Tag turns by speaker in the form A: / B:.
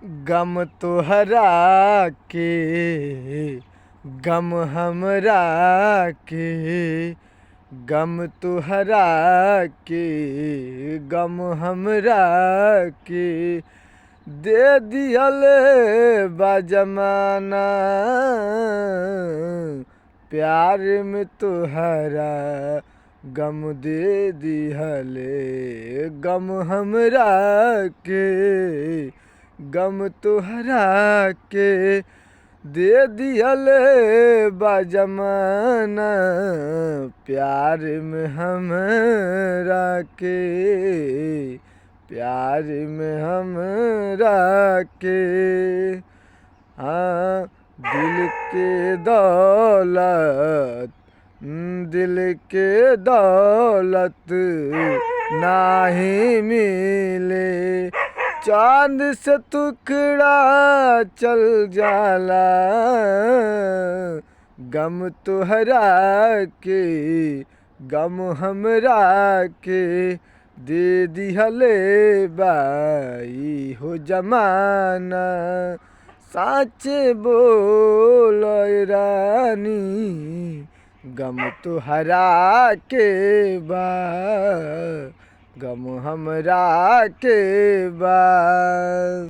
A: गम तोहरा के गम हमरा के गम तोहरा के गम हमरा के दे दिहल बा जमाना प्यार में तोहरा गम दे दिहले गम हमरा के गम तोहरा के दे दिहले बा जमाना प्यार में हमरा के प्यार में हमरा के हाँ दिल के दौलत नाही मिले चांद से टुकड़ा चल जाला गम तोहरा के गम हमरा के दे दिहले बाई हो जमाना साच बोल रानी गम तोहरा के बा गम हमरा के बा।